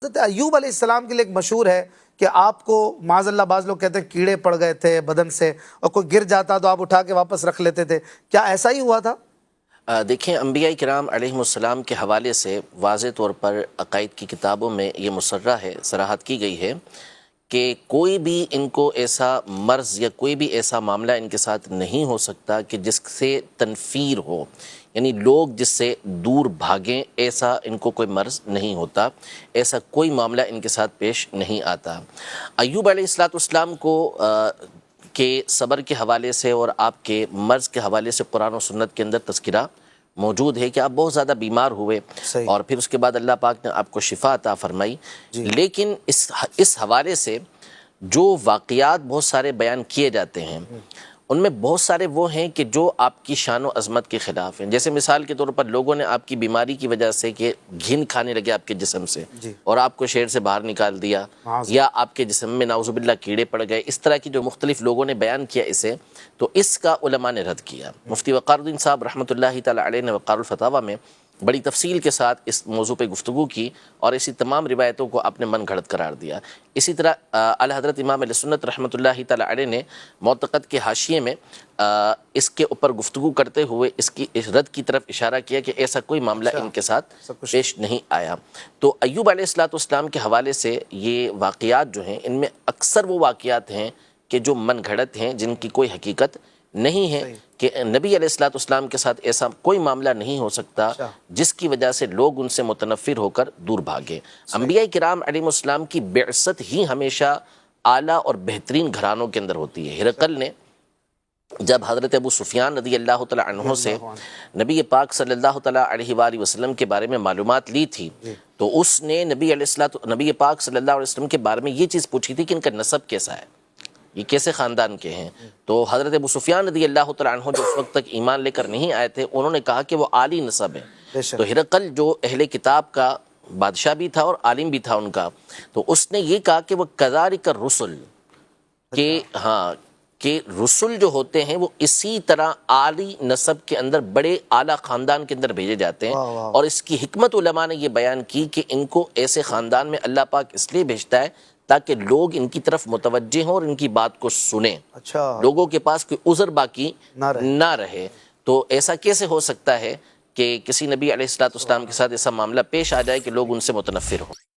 حضرت ایوب علیہ السلام کے لیے ایک مشہور ہے کہ آپ کو معاذ اللہ بعض لوگ کہتے ہیں کیڑے پڑ گئے تھے بدن سے اور کوئی گر جاتا تو آپ اٹھا کے واپس رکھ لیتے تھے، کیا ایسا ہی ہوا تھا؟ دیکھیں انبیاء کرام علیہ السلام کے حوالے سے واضح طور پر عقائد کی کتابوں میں یہ مصرح ہے، صراحت کی گئی ہے کہ کوئی بھی ان کو ایسا مرض یا کوئی بھی ایسا معاملہ ان کے ساتھ نہیں ہو سکتا کہ جس سے تنفیر ہو، یعنی لوگ جس سے دور بھاگیں، ایسا ان کو کوئی مرض نہیں ہوتا، ایسا کوئی معاملہ ان کے ساتھ پیش نہیں آتا۔ ایوب علیہ السلام کو کے صبر کے حوالے سے اور آپ کے مرض کے حوالے سے قرآن و سنت کے اندر تذکرہ موجود ہے کہ آپ بہت زیادہ بیمار ہوئے اور پھر اس کے بعد اللہ پاک نے آپ کو شفا عطا فرمائی۔ لیکن اس حوالے سے جو واقعات بہت سارے بیان کیے جاتے ہیں ان میں بہت سارے وہ ہیں کہ جو آپ کی شان و عظمت کے خلاف ہیں، جیسے مثال کے طور پر لوگوں نے آپ کی بیماری کی وجہ سے کہ گھن کھانے لگے آپ کے جسم سے اور آپ کو شہر سے باہر نکال دیا، یا آپ کے جسم میں نعوذ باللہ کیڑے پڑ گئے، اس طرح کی جو مختلف لوگوں نے بیان کیا اسے، تو اس کا علماء نے رد کیا۔ مفتی وقار الدین صاحب رحمۃ اللہ تعالی علیہ نے وقار الفتاویٰ میں بڑی تفصیل کے ساتھ اس موضوع پہ گفتگو کی اور اسی تمام روایتوں کو اپنے من گھڑت قرار دیا۔ اسی طرح اعلیٰ حضرت امام اہل سنت رحمۃ اللہ تعالی علیہ نے معتقد کے حاشیے میں اس کے اوپر گفتگو کرتے ہوئے اس رد کی طرف اشارہ کیا کہ ایسا کوئی معاملہ ان کے ساتھ پیش نہیں آیا۔ تو ایوب علیہ السلام کے حوالے سے یہ واقعات جو ہیں ان میں اکثر وہ واقعات ہیں کہ جو من گھڑت ہیں، جن کی کوئی حقیقت نہیں ہے، کہ نبی علیہ السلام کے ساتھ ایسا کوئی معاملہ نہیں ہو سکتا جس کی وجہ سے لوگ ان سے متنفر ہو کر دور بھاگے۔ انبیاء کرام علیہ السلام کی بعثت ہی ہمیشہ اعلیٰ اور بہترین گھرانوں کے اندر ہوتی ہے۔ ہرقل نے جب حضرت ابو سفیان رضی اللہ تعالی عنہ سے نبی پاک صلی اللہ تعالی علیہ وآلہ وسلم کے بارے میں معلومات لی تھی تو اس نے نبی پاک صلی اللہ علیہ وسلم کے بارے میں یہ چیز پوچھی تھی کہ ان کا نسب کیسا ہے، یہ کیسے خاندان کے ہیں۔ تو حضرت ابو سفیان رضی اللہ تعالی عنہ جو اس وقت تک ایمان لے کر نہیں آئے تھے، انہوں نے کہا کہ وہ عالی نسب ہے۔ تو ہرقل جو اہل کتاب کا بادشاہ بھی تھا اور عالم بھی تھا ان کا، تو اس نے یہ کہا کہ وہ کذالک الرسل، کہ رسول جو ہوتے ہیں وہ اسی طرح عالی نسب کے اندر بڑے اعلیٰ خاندان کے اندر بھیجے جاتے ہیں۔ اور اس کی حکمت علماء نے یہ بیان کی کہ ان کو ایسے خاندان میں اللہ پاک اس لیے بھیجتا ہے تاکہ لوگ ان کی طرف متوجہ ہوں اور ان کی بات کو سنیں، لوگوں کے پاس کوئی عذر باقی نہ رہے۔ تو ایسا کیسے ہو سکتا ہے کہ کسی نبی علیہ السلام کے ساتھ ایسا معاملہ پیش آ جائے کہ لوگ ان سے متنفر ہوں۔